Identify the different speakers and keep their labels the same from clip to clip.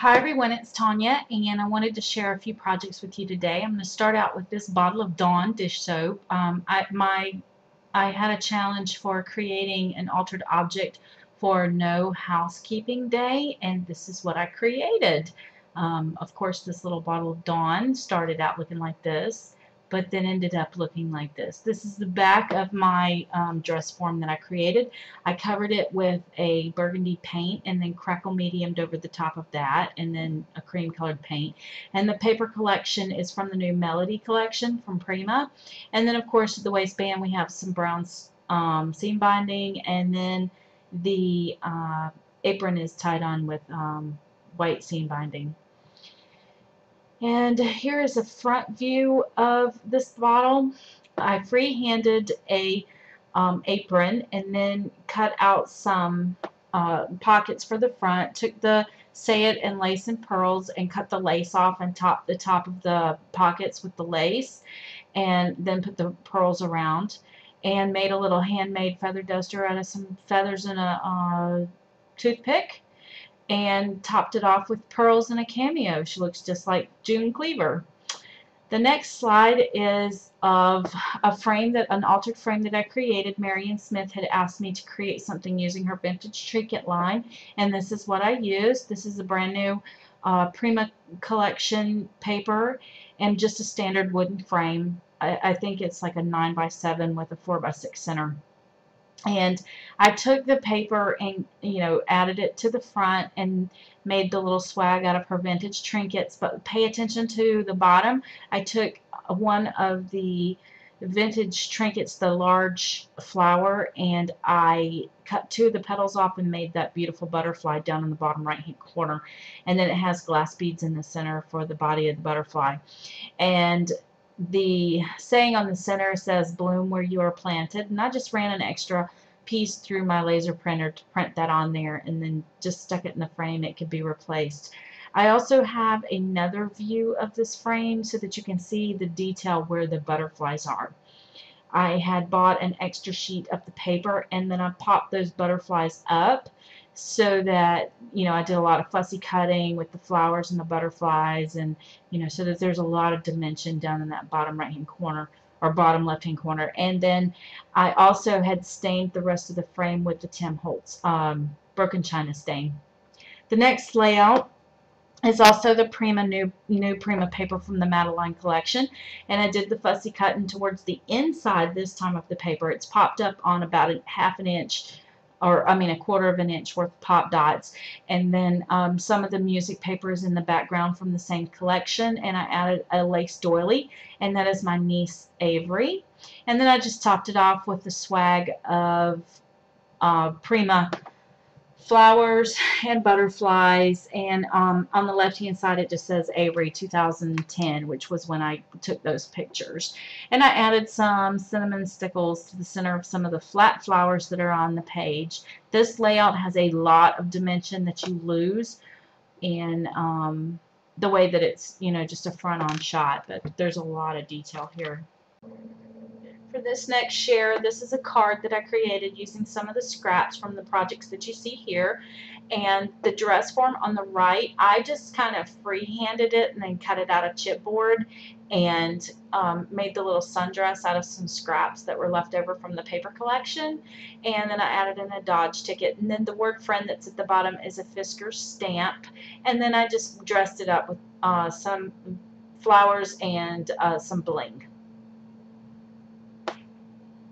Speaker 1: Hi everyone, it's Tonya, and I wanted to share a few projects with you today. I'm going to start out with this bottle of Dawn dish soap. I had a challenge for creating an altered object for No Housekeeping Day, and this is what I created. Of course, this little bottle of Dawn started out looking like this, but then ended up looking like this. This is the back of my dress form that I created. I covered it with a burgundy paint and then crackle mediumed over the top of that, and then a cream colored paint. And the paper collection is from the new Melody collection from Prima. And then of course at the waistband we have some brown seam binding, and then the apron is tied on with white seam binding. And here is a front view of this bottle. I free-handed a apron and then cut out some pockets for the front, took the say it and lace and pearls and cut the lace off and the top of the pockets with the lace, and then put the pearls around, and made a little handmade feather duster out of some feathers and a toothpick, and topped it off with pearls and a cameo. She looks just like June Cleaver. The next slide is of an altered frame that I created. Marion Smith had asked me to create something using her vintage trinket line, and this is what I used. This is a brand new Prima collection paper and just a standard wooden frame. I think it's like a 9x7 with a 4x6 center. And I took the paper and, added it to the front and made the little swag out of her vintage trinkets. But pay attention to the bottom. I took one of the vintage trinkets, the large flower, and I cut two of the petals off and made that beautiful butterfly down in the bottom right hand corner. And then it has glass beads in the center for the body of the butterfly. And the saying on the center says bloom where you are planted, and I just ran an extra piece through my laser printer to print that on there, and then just stuck it in the frame. It could be replaced. I also have another view of this frame so that you can see the detail where the butterflies are. I had bought an extra sheet of the paper, and then I popped those butterflies up so that, I did a lot of fussy cutting with the flowers and the butterflies, and, so that there's a lot of dimension down in that bottom right hand corner, or bottom left hand corner. And then I also had stained the rest of the frame with the Tim Holtz broken china stain. The next layout is also the Prima new Prima paper from the Madeline collection, and I did the fussy cutting towards the inside this time of the paper. It's popped up on about a quarter of an inch worth of pop dots, and then some of the music paper is in the background from the same collection, and I added a lace doily, and that is my niece Avery. And then I just topped it off with the swag of Prima flowers and butterflies, and on the left hand side it just says Avery 2010, which was when I took those pictures. And I added some cinnamon stickles to the center of some of the flat flowers that are on the page. This layout has a lot of dimension that you lose in the way that it's just a front on shot, but there's a lot of detail here. For this next share, this is a card that I created using some of the scraps from the projects that you see here. And the dress form on the right, I just kind of free-handed it and then cut it out of chipboard, and made the little sundress out of some scraps that were left over from the paper collection. And then I added in a Dodge ticket. And then the word friend that's at the bottom is a Fisker stamp. And then I just dressed it up with some flowers and some bling.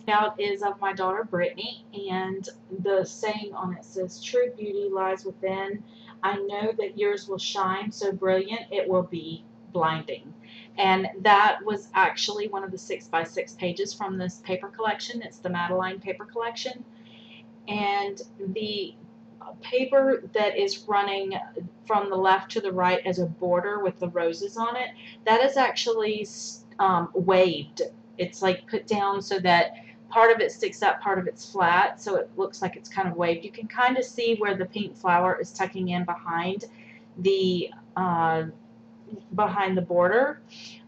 Speaker 1: Out is of my daughter Brittany, and the saying on it says, "True beauty lies within. I know that yours will shine so brilliant it will be blinding." And that was actually one of the 6x6 pages from this paper collection. It's the Madeline paper collection, and the paper that is running from the left to the right as a border with the roses on it, that is actually waved. It's like put down so that part of it sticks up, part of it's flat, so it looks like it's kind of waved. You can kind of see where the pink flower is tucking in behind the border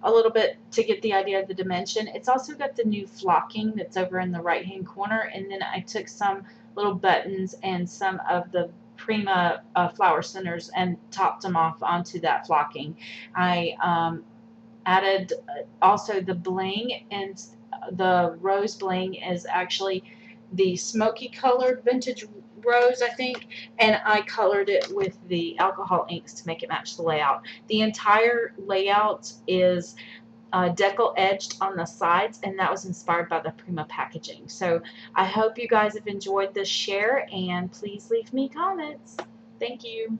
Speaker 1: a little bit to get the idea of the dimension. It's also got the new flocking that's over in the right hand corner, and then I took some little buttons and some of the Prima flower centers and topped them off onto that flocking. I added also the bling, and the rose bling is actually the smoky colored vintage rose, I think, and I colored it with the alcohol inks to make it match the layout. The entire layout is decal edged on the sides, and that was inspired by the Prima packaging. So I hope you guys have enjoyed this share, and please leave me comments. Thank you.